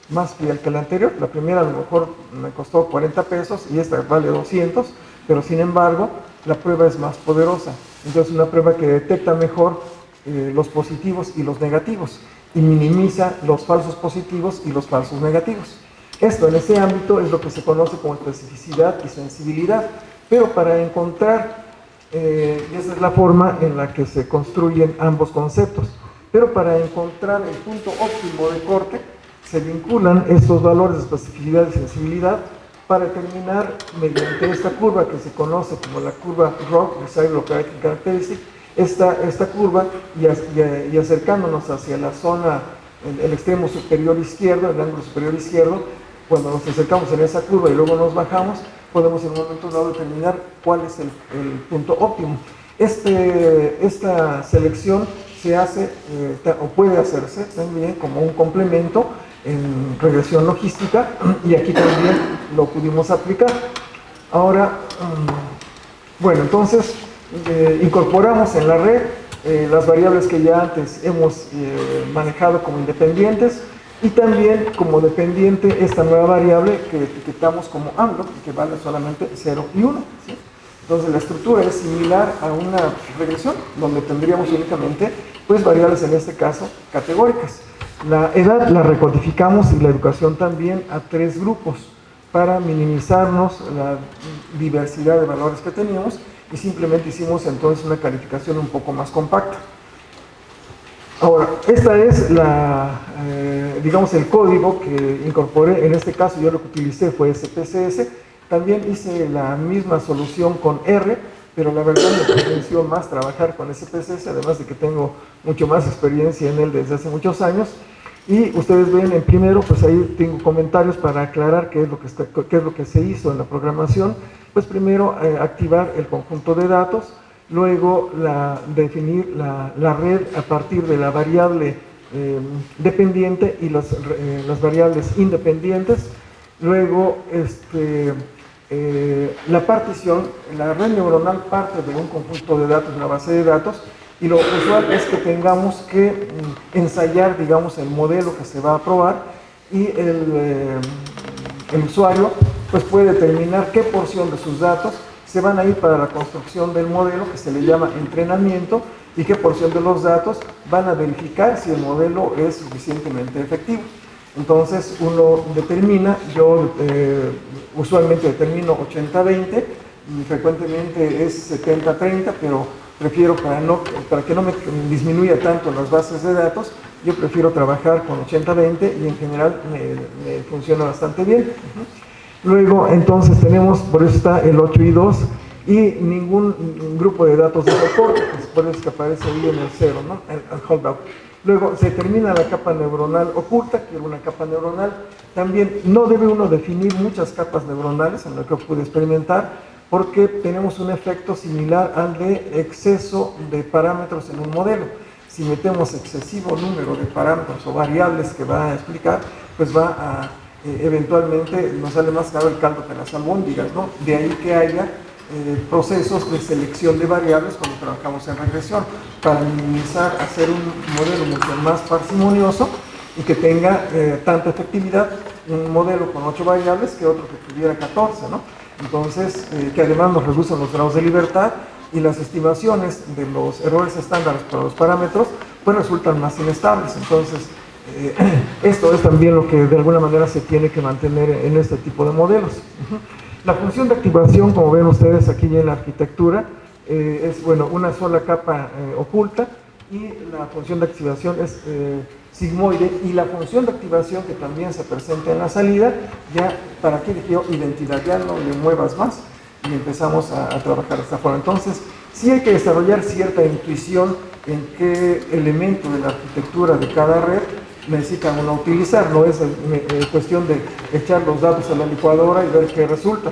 más fiel que la anterior. La primera a lo mejor me costó 40 pesos y esta vale 200, pero sin embargo la prueba es más poderosa. Entonces, una prueba que detecta mejor los positivos y los negativos y minimiza los falsos positivos y los falsos negativos. Esto en ese ámbito es lo que se conoce como especificidad y sensibilidad, pero para encontrar, esa es la forma en la que se construyen ambos conceptos, pero para encontrar el punto óptimo de corte se vinculan estos valores de especificidad y sensibilidad para determinar mediante esta curva que se conoce como la curva ROC, Residual Operating Characteristic, esta curva y acercándonos hacia la zona, el extremo superior izquierdo, el ángulo superior izquierdo, cuando nos acercamos en esa curva y luego nos bajamos, podemos en un momento dado determinar cuál es el punto óptimo. Esta selección se hace o puede hacerse también como un complemento en regresión logística, y aquí también lo pudimos aplicar. Ahora, bueno, entonces incorporamos en la red las variables que ya antes hemos manejado como independientes, y también como dependiente esta nueva variable que etiquetamos como AMLO, que vale solamente 0 y 1, ¿sí? Entonces la estructura es similar a una regresión, donde tendríamos únicamente pues variables, en este caso categóricas. La edad la recodificamos, y la educación también, a 3 grupos para minimizarnos la diversidad de valores que teníamos, y simplemente hicimos entonces una calificación un poco más compacta. Ahora, esta es digamos, el código que incorporé. En este caso yo lo que utilicé fue SPSS. También hice la misma solución con R, pero la verdad me convenció más trabajar con SPSS, además de que tengo mucho más experiencia en él desde hace muchos años. Y ustedes ven en primero, pues ahí tengo comentarios para aclarar qué es lo que se hizo en la programación. Pues primero activar el conjunto de datos, luego definir la red a partir de la variable dependiente y las variables independientes. Luego la partición, la red neuronal parte de un conjunto de datos, una base de datos, y lo usual es que tengamos que ensayar, digamos, el modelo que se va a probar, y el usuario pues puede determinar qué porción de sus datos se van a ir para la construcción del modelo, que se le llama entrenamiento, y qué porción de los datos van a verificar si el modelo es suficientemente efectivo. Entonces uno determina, yo usualmente determino 80-20, frecuentemente es 70-30, pero prefiero, para que no me disminuya tanto las bases de datos, yo prefiero trabajar con 80-20, y en general me funciona bastante bien. Luego, entonces tenemos, por eso está el 8 y 2, y ningún grupo de datos de soporte, pues por eso que aparece ahí en el 0, ¿no? El holdout. Luego se termina la capa neuronal oculta, que era una capa neuronal. También no debe uno definir muchas capas neuronales, en lo que pude experimentar, porque tenemos un efecto similar al de exceso de parámetros en un modelo. Si metemos excesivo número de parámetros o variables que va a explicar, pues va a eventualmente nos sale más caro el caldo que las albóndigas, ¿no? De ahí que haya procesos de selección de variables cuando trabajamos en regresión, para minimizar, hacer un modelo mucho más parsimonioso y que tenga tanta efectividad un modelo con 8 variables que otro que tuviera 14, ¿no? Entonces, que además nos reducen los grados de libertad, y las estimaciones de los errores estándares para los parámetros pues resultan más inestables. Entonces, esto es también lo que de alguna manera se tiene que mantener en este tipo de modelos. La función de activación, como ven ustedes aquí ya en la arquitectura, es, bueno, una sola capa oculta, y la función de activación es sigmoide, y la función de activación que también se presenta en la salida, ya para aquí eligió identidad, ya no le muevas más, y empezamos a trabajar de esta forma. Entonces, sí hay que desarrollar cierta intuición en qué elemento de la arquitectura de cada red necesita uno utilizar, no es cuestión de echar los datos a la licuadora y ver qué resulta.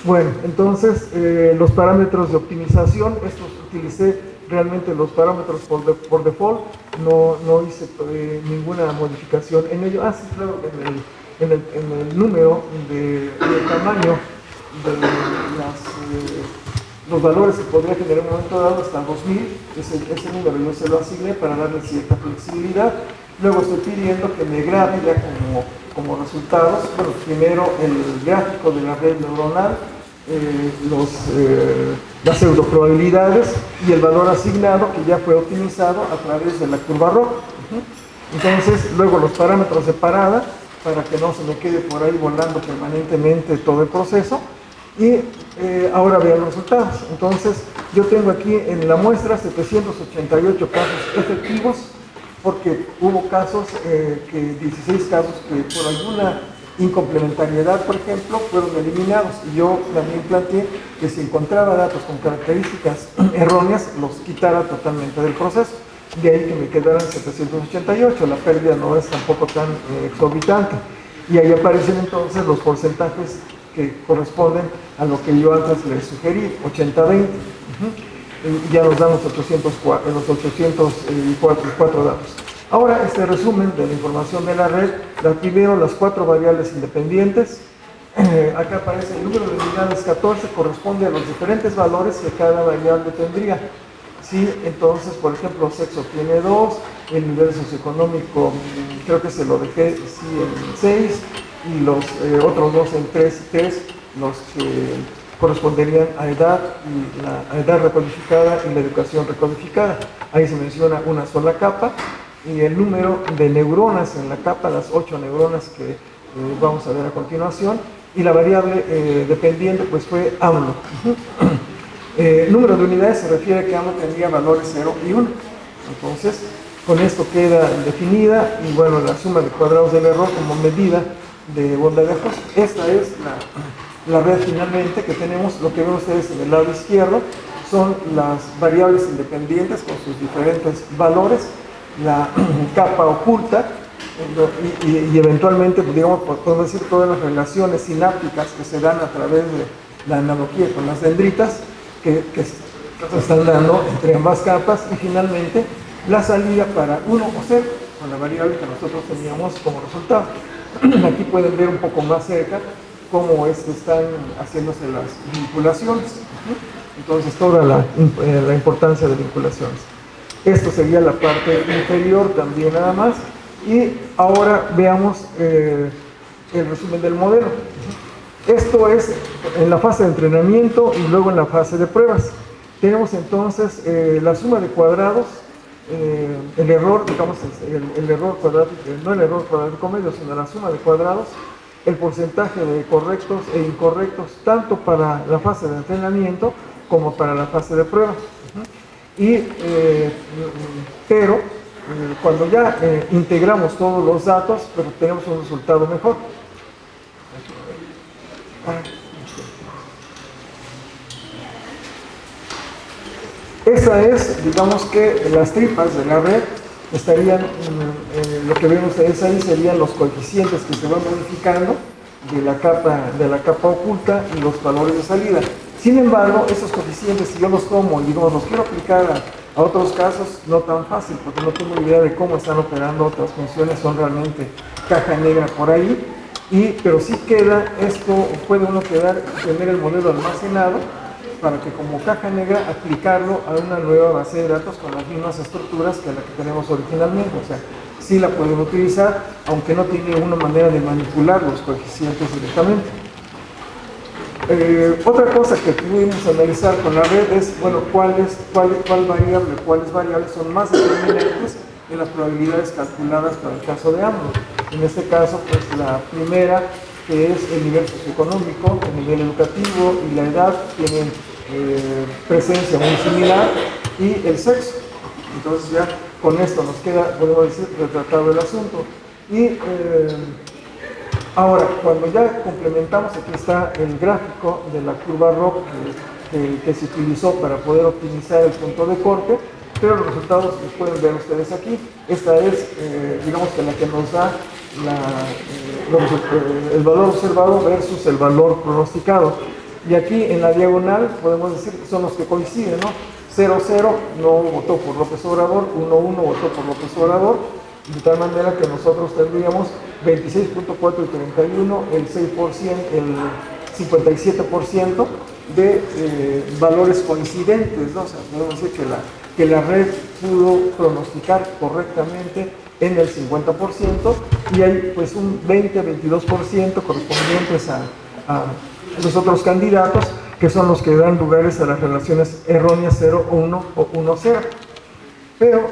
Bueno, entonces los parámetros de optimización, estos utilicé realmente los parámetros por default, no hice ninguna modificación en ello. Sí, claro, en el número de tamaño de los valores que podría generar en un momento dado, hasta 2000, ese número yo se lo asigné para darle cierta flexibilidad. Luego estoy pidiendo que me grabe ya como resultados, bueno, primero el gráfico de la red neuronal, las pseudoprobabilidades y el valor asignado que ya fue optimizado a través de la curva ROC. Entonces, luego los parámetros de parada, para que no se me quede por ahí volando permanentemente todo el proceso. Y ahora vean los resultados. Entonces, yo tengo aquí en la muestra 788 casos efectivos, porque hubo casos, 16 casos que por alguna incomplementariedad, por ejemplo, fueron eliminados. Y yo también planteé que si encontraba datos con características erróneas, los quitara totalmente del proceso. De ahí que me quedaran 788, la pérdida no es tampoco tan exorbitante. Y ahí aparecen entonces los porcentajes que corresponden a lo que yo antes les sugerí, 80-20. Y ya nos dan los 804 datos. Ahora, este resumen de la información de la red, primero las 4 variables independientes. Acá aparece el número de unidades 14, corresponde a los diferentes valores que cada variable tendría. Sí, entonces, por ejemplo, sexo tiene 2, el nivel socioeconómico creo que se lo dejé sí, en 6, y los otros dos en 3 y 3, los que corresponderían a edad, y la edad recodificada y la educación recodificada. Ahí se menciona una sola capa, y el número de neuronas en la capa, las 8 neuronas que vamos a ver a continuación, y la variable dependiente pues fue AMLO. Número de unidades se refiere a que AMLO tendría valores 0 y 1. Entonces, con esto queda definida, y bueno, la suma de cuadrados del error como medida de bondadejos. Esta es la red finalmente que tenemos. Lo que ven ustedes en el lado izquierdo son las variables independientes con sus diferentes valores, la capa oculta, y eventualmente, digamos, podemos decir todas las relaciones sinápticas que se dan a través de la analogía con las dendritas que se están dando entre ambas capas, y finalmente la salida para 1 o 0 con la variable que nosotros teníamos como resultado. Aquí pueden ver un poco más cerca cómo es que están haciéndose las vinculaciones. Entonces, toda la importancia de vinculaciones. Esto sería la parte inferior también nada más. Y ahora veamos el resumen del modelo. Esto es en la fase de entrenamiento y luego en la fase de pruebas. Tenemos entonces la suma de cuadrados, el error, digamos, el error cuadrático, no el error cuadrático medio, sino la suma de cuadrados, el porcentaje de correctos e incorrectos, tanto para la fase de entrenamiento como para la fase de prueba. Pero cuando ya integramos todos los datos, pero tenemos un resultado mejor. Esa es, digamos que las tripas de la red estarían, lo que ven ustedes ahí serían los coeficientes que se van modificando de la capa oculta y los valores de salida. Sin embargo, esos coeficientes, si yo los tomo y digamos, los quiero aplicar a otros casos, no tan fácil, porque no tengo idea de cómo están operando otras funciones, son realmente caja negra por ahí, pero sí queda, esto puede uno tener el modelo almacenado para que como caja negra aplicarlo a una nueva base de datos con las mismas estructuras que la que tenemos originalmente. O sea, sí la pueden utilizar, aunque no tiene una manera de manipular los coeficientes directamente. Otra cosa que pudimos analizar con la red es, bueno, cuáles variables son más determinantes en las probabilidades calculadas para el caso de AMLO. En este caso, pues la primera, que es el nivel socioeconómico, el nivel educativo y la edad, tienen presencia muy similar, y el sexo. Entonces ya con esto nos queda, podemos decir, retratado el asunto. Y ahora, cuando ya complementamos, aquí está el gráfico de la curva ROC que se utilizó para poder optimizar el punto de corte, pero los resultados los pueden ver ustedes aquí. Esta es, digamos que la que nos da el valor observado versus el valor pronosticado. Y aquí en la diagonal podemos decir que son los que coinciden, ¿no? 0-0 no votó por López Obrador, 1-1 votó por López Obrador, de tal manera que nosotros tendríamos 26.4 y 31, el 6%, el 57% de valores coincidentes, ¿no? O sea, podemos decir que la red pudo pronosticar correctamente en el 50%, y hay pues un 20-22% correspondientes a los otros candidatos, que son los que dan lugares a las relaciones erróneas 0-1 o 1-0. Pero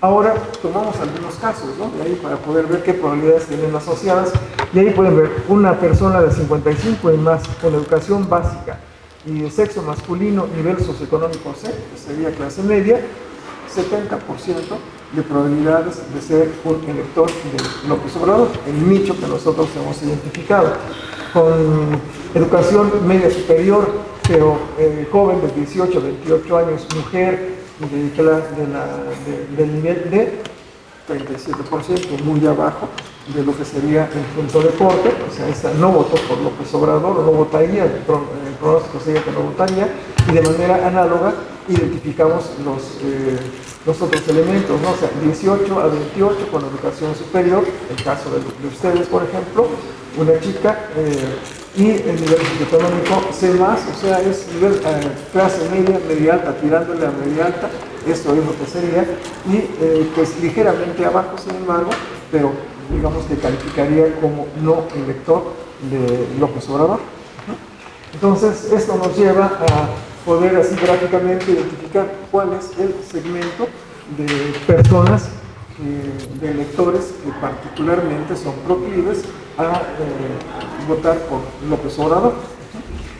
ahora tomamos algunos casos, ¿no? De ahí para poder ver qué probabilidades tienen asociadas, y ahí pueden ver una persona de 55 y más con educación básica y de sexo masculino, nivel socioeconómico C, que sería clase media, 70% de probabilidades de ser un elector de López Obrador, el nicho que nosotros hemos identificado. Con educación media superior, pero joven de 18 a 28 años, mujer del nivel de 37%, muy abajo de lo que sería el punto de corte, o sea, esta no votó por López Obrador, o no votaría, el pronóstico sería que no votaría, y de manera análoga identificamos los otros elementos, ¿no? O sea, 18 a 28 con educación superior, el caso de ustedes, por ejemplo, una chica, y el nivel socioeconómico C+, o sea, es nivel clase media, media alta, tirándole a media alta, esto es lo que sería, y pues ligeramente abajo, sin embargo, pero digamos que calificaría como no elector de López Obrador. Entonces, esto nos lleva a poder así gráficamente identificar cuál es el segmento de personas, de electores que particularmente son proclives a votar por López Obrador.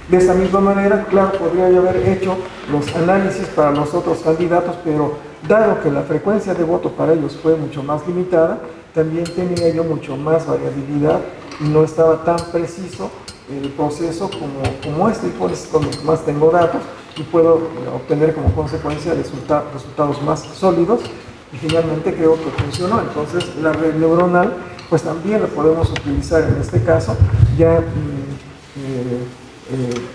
De esta misma manera, claro, podría yo haber hecho los análisis para los otros candidatos, pero dado que la frecuencia de voto para ellos fue mucho más limitada, también tenía yo mucho más variabilidad y no estaba tan preciso el proceso como este, y por eso es donde más tengo datos y puedo obtener como consecuencia resultados más sólidos, y finalmente creo que funcionó. Entonces la red neuronal pues también la podemos utilizar en este caso, ya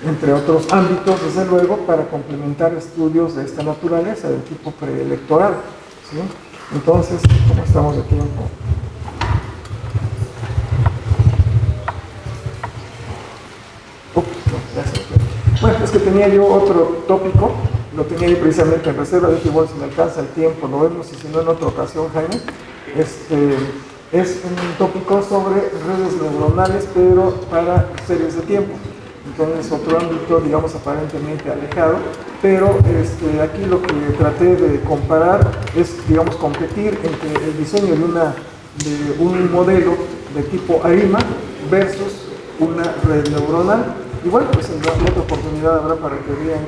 entre otros ámbitos, desde luego, para complementar estudios de esta naturaleza, del tipo preelectoral, ¿sí? Entonces, ¿cómo estamos de tiempo? Bueno, es que tenía yo otro tópico, lo tenía yo precisamente en reserva, dije, bueno, si me alcanza el tiempo, lo vemos, y si no en otra ocasión, Jaime. Es un tópico sobre redes neuronales, pero para series de tiempo. Entonces, otro ámbito, digamos, aparentemente alejado, pero aquí lo que traté de comparar es, digamos, competir entre el diseño de un modelo de tipo ARIMA versus una red neuronal. Y bueno, pues en otra oportunidad habrá para que vean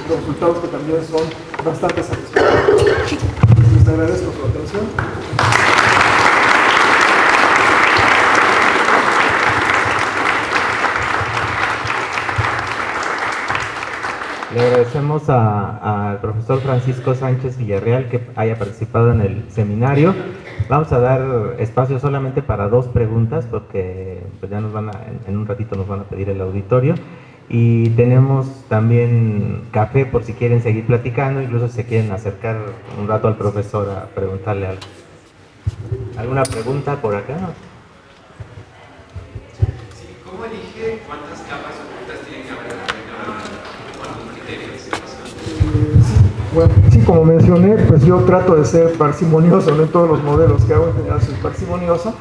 los resultados, que también son bastante satisfactorios. Les agradezco su atención. Le agradecemos al profesor Francisco Sánchez Villarreal que haya participado en el seminario. Vamos a dar espacio solamente para 2 preguntas, porque pues ya en un ratito nos van a pedir el auditorio. Y tenemos también café por si quieren seguir platicando, incluso si se quieren acercar un rato al profesor a preguntarle algo. ¿Alguna pregunta por acá? Sí, ¿cómo elige cuántas capas ocultas tienen que haber en la red neuronal? ¿Con algún criterio de selección? Bueno, sí, como mencioné, pues yo trato de ser parsimonioso, no en todos los modelos que hago, en general soy parsimonioso,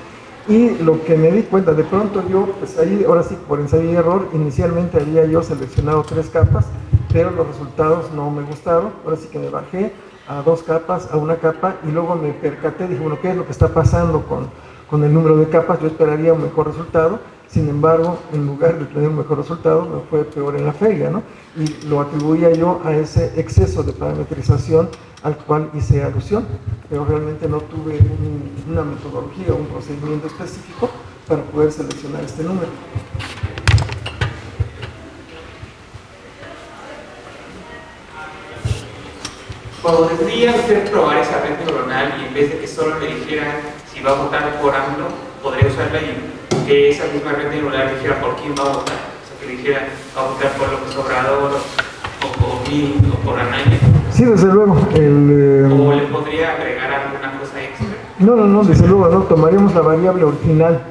y lo que me di cuenta, de pronto yo, pues ahí, ahora sí, por ensayo y error, inicialmente había yo seleccionado 3 capas, pero los resultados no me gustaron, ahora sí que me bajé a 2 capas, a 1 capa, y luego me percaté, dije, bueno, ¿qué es lo que está pasando con el número de capas? Yo esperaría un mejor resultado. Sin embargo, en lugar de tener un mejor resultado, me fue peor en la feria, ¿no? Y lo atribuía yo a ese exceso de parametrización al cual hice alusión, pero realmente no tuve una metodología, un procedimiento específico para poder seleccionar este número. ¿Podría usted probar esa red neuronal y en vez de que solo me dijera si va a votar por AMLO, podría usarla y que esa misma red neuronal dijera por quién va a votar? O sea, que dijera, va a votar por López Obrador, o por mí, o por Anaya. Sí, desde luego. ¿O le podría agregar alguna cosa extra? No, desde luego, no. Tomaríamos la variable original,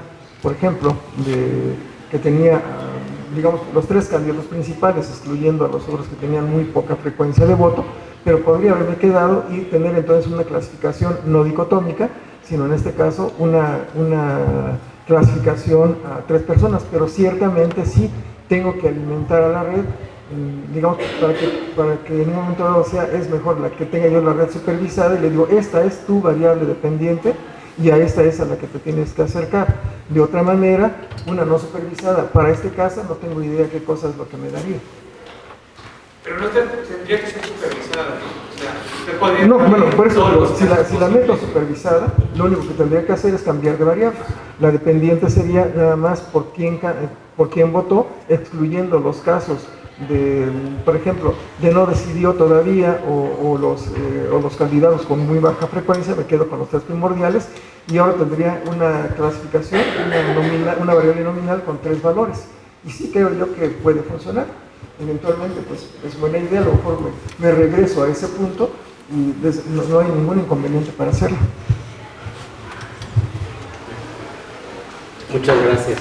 por ejemplo, que tenía, digamos, los 3 candidatos principales, excluyendo a los otros que tenían muy poca frecuencia de voto, pero podría haberme quedado y tener entonces una clasificación no dicotómica, sino en este caso una clasificación a 3 personas, pero ciertamente sí tengo que alimentar a la red, digamos, para que en un momento dado sea, es mejor la que tenga yo la red supervisada, y le digo, esta es tu variable dependiente y a esta es a la que te tienes que acercar. De otra manera, una no supervisada, para este caso no tengo idea qué cosa es lo que me daría. Pero no tendría que ser supervisada, ¿no? O sea, Usted podría No, bueno, por eso, todos los si casos la meto posibles. supervisada, lo único que tendría que hacer es cambiar de variable. La dependiente sería nada más por quién votó, excluyendo los casos de, por ejemplo, de no decidió todavía o los candidatos con muy baja frecuencia. Me quedo con los tres primordiales y ahora tendría una clasificación, una variable nominal con 3 valores. Y sí creo yo que puede funcionar. Eventualmente, pues es buena idea, a lo mejor me regreso a ese punto y no hay ningún inconveniente para hacerlo. Muchas gracias.